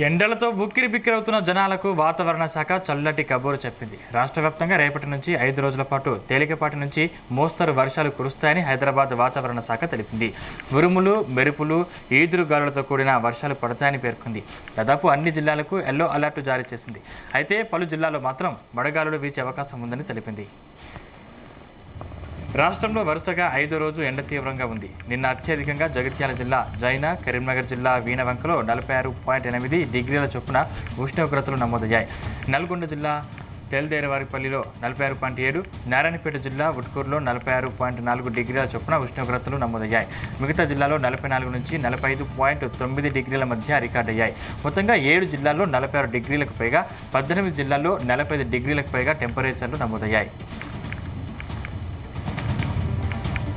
ఎండలతో ఉక్కిరి బిక్కిరవుతున్న జనాలకు వాతావరణ శాఖ చల్లటి కబురు చెప్పింది. రాష్ట్ర వ్యాప్తంగా రేపటి నుంచి 5 రోజుల పాటు తేలికపాటి నుంచి మోస్తరు వర్షాలు కురుస్తాయని హైదరాబాద్ వాతావరణ శాఖ తెలిపింది. ఉరుములు, మెరుపులు, ఈదురుగాలులతో కూడిన వర్షాలు పడతాయని పేర్కొంది. దాదాపు అన్ని జిల్లాలకు ఎల్లో అలర్ట్ జారీ చేసింది. అయితే పలు జిల్లాల్లో మాత్రం వడగాలులు వీచే అవకాశం ఉందని తెలిపింది. రాష్ట్రంలో వరుసగా 5వ రోజు ఎండ తీవ్రంగా ఉంది. నిన్న అత్యధికంగా జగిత్యాల జిల్లా జైనా, కరీంనగర్ జిల్లా వీణవంకలో 46.8 డిగ్రీల చొప్పున ఉష్ణోగ్రతలు నమోదయ్యాయి. నల్గొండ జిల్లా తెల్దేరవారిపల్లిలో 46.7, నారాయణపేట జిల్లా ఉట్కూరులో 46.4 డిగ్రీల చొప్పున ఉష్ణోగ్రతలు నమోదయ్యాయి. మిగతా జిల్లాలో 44 నుంచి 45.9 డిగ్రీల మధ్య రికార్డయ్యాయి. మొత్తంగా 7 జిల్లాల్లో 46 డిగ్రీలకు పైగా, 18 జిల్లాల్లో 45 డిగ్రీలకు పైగా టెంపరేచర్లు నమోదయ్యాయి.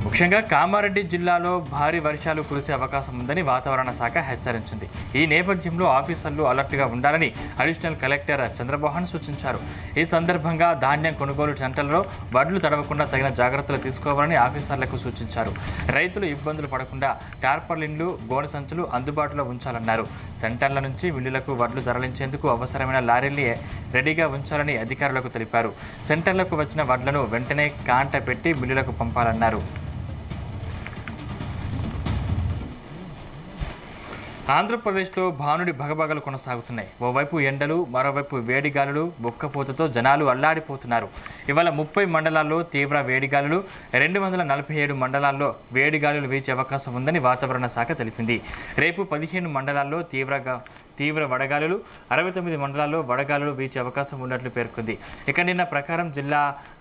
ముఖ్యంగా కామారెడ్డి జిల్లాలో భారీ వర్షాలు కురిసే అవకాశం ఉందని వాతావరణ శాఖ హెచ్చరించింది. ఈ నేపథ్యంలో ఆఫీసర్లు అలర్ట్గా ఉండాలని అడిషనల్ కలెక్టర్ చంద్రమోహన్ సూచించారు. ఈ సందర్భంగా ధాన్యం కొనుగోలు సెంటర్లలో వడ్లు తడవకుండా తగిన జాగ్రత్తలు తీసుకోవాలని ఆఫీసర్లకు సూచించారు. రైతులు ఇబ్బందులు పడకుండా టార్పాలిన్లు, గోనె సంచులు అందుబాటులో ఉంచాలన్నారు. సెంటర్ల నుంచి మిల్లులకు వడ్లు తరలించేందుకు అవసరమైన లారీల్ని రెడీగా ఉంచాలని అధికారులకు తెలిపారు. సెంటర్లకు వచ్చిన వడ్లను వెంటనే కాంట పెట్టి మిల్లులకు పంపాలన్నారు. ఆంధ్రప్రదేశ్లో భానుడి భగభగలు కొనసాగుతున్నాయి. ఓవైపు ఎండలు, మరోవైపు వేడిగాలులు, బొక్కపోతతో జనాలు అల్లాడిపోతున్నారు. ఇవాళ 30 మండలాల్లో తీవ్ర వేడిగాలులు, 247 మండలాల్లో వేడిగాలులు వీచే అవకాశం ఉందని వాతావరణ శాఖ తెలిపింది. రేపు 15 మండలాల్లో తీవ్ర వడగాలులు, 69 మండలాల్లో వడగాలులు వీచే అవకాశం ఉన్నట్లు పేర్కొంది. ఇక నిన్న ప్రకారం జిల్లా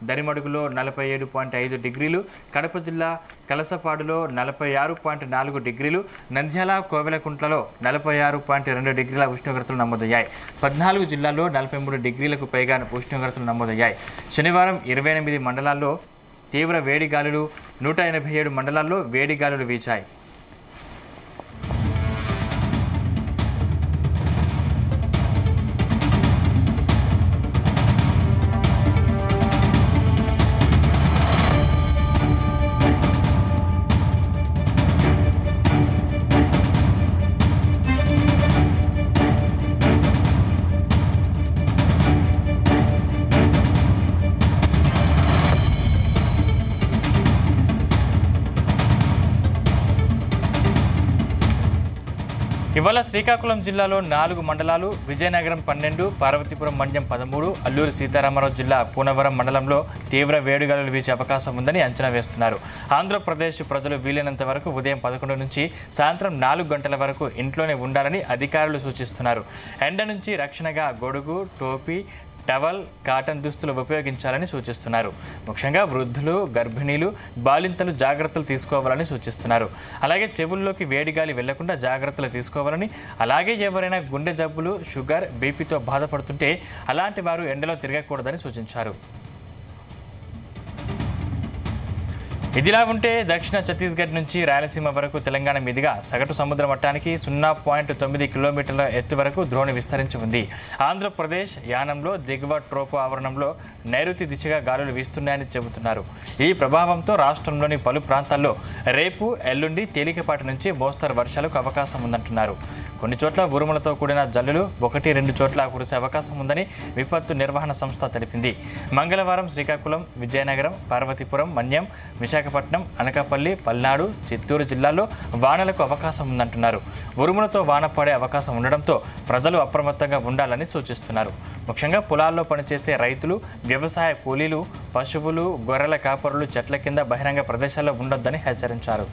దరిమడుగులో 47.5 డిగ్రీలు, కడప జిల్లా కలసపాడులో 46.4 డిగ్రీలు, నంద్యాల, కోవెలకుంట్లలో 46.2 డిగ్రీల ఉష్ణోగ్రతలు నమోదయ్యాయి. 14 జిల్లాల్లో 43 డిగ్రీలకు పైగా ఉష్ణోగ్రతలు నమోదయ్యాయి. శనివారం 28 మండలాల్లో తీవ్ర వేడిగాలులు, 187 మండలాల్లో వేడిగాలులు వీచాయి. ఇవాళ శ్రీకాకుళం జిల్లాలో 4 మండలాలు, విజయనగరం 12, పార్వతీపురం మండలం 13, అల్లూరి సీతారామరాజు జిల్లా కూనవరం మండలంలో తీవ్ర వేడిగాలులు వీచే అవకాశం ఉందని అంచనా వేస్తున్నారు. ఆంధ్రప్రదేశ్ ప్రజలు వీలైనంత వరకు ఉదయం 11 నుంచి సాయంత్రం 4 గంటల వరకు ఇంట్లోనే ఉండాలని అధికారులు సూచిస్తున్నారు. ఎండ నుంచి రక్షణగా గొడుగు, టోపీ, టవల్, కాటన్ దుస్తులు ఉపయోగించాలని సూచిస్తున్నారు. ముఖ్యంగా వృద్ధులు, గర్భిణీలు, బాలింతలు జాగ్రత్తలు తీసుకోవాలని సూచిస్తున్నారు. అలాగే చెవుల్లోకి వేడిగాలి వెళ్లకుండా జాగ్రత్తలు తీసుకోవాలని, అలాగే ఎవరైనా గుండె జబ్బులు, షుగర్, బీపీతో బాధపడుతుంటే అలాంటి వారు ఎండలో తిరగకూడదని సూచించారు. ఇదిలా ఉంటే దక్షిణ ఛత్తీస్గఢ్ నుంచి రాయలసీమ వరకు తెలంగాణ మీదుగా సగటు సముద్ర మట్టానికి 0.9 కిలోమీటర్ల ఎత్తు వరకు ద్రోణి విస్తరించి ఉంది. ఆంధ్రప్రదేశ్ యానంలో దిగువ ట్రోపో ఆవరణంలో నైరుతి దిశగా గాలులు వీస్తున్నాయని చెబుతున్నారు. ఈ ప్రభావంతో రాష్ట్రంలోని పలు ప్రాంతాల్లో రేపు, ఎల్లుండి తేలికపాటి నుంచి మోస్తరు వర్షాలకు అవకాశం ఉందంటున్నారు. కొన్ని చోట్ల ఉరుములతో కూడిన జల్లులు 1-2 చోట్ల కురిసే అవకాశం ఉందని విపత్తు నిర్వహణ సంస్థ తెలిపింది. మంగళవారం శ్రీకాకుళం, విజయనగరం, పార్వతీపురం, మన్యం, విశాఖపట్నం, అనకాపల్లి, పల్నాడు, చిత్తూరు జిల్లాల్లో వానలకు అవకాశం ఉందంటున్నారు. ఉరుములతో వాన పడే అవకాశం ఉండడంతో ప్రజలు అప్రమత్తంగా ఉండాలని సూచిస్తున్నారు. ముఖ్యంగా పొలాల్లో పనిచేసే రైతులు, వ్యవసాయ కూలీలు, పశువులు, గొర్రెల కాపరులు చెట్ల కింద బహిరంగ ప్రదేశాల్లో ఉండొద్దని హెచ్చరించారు.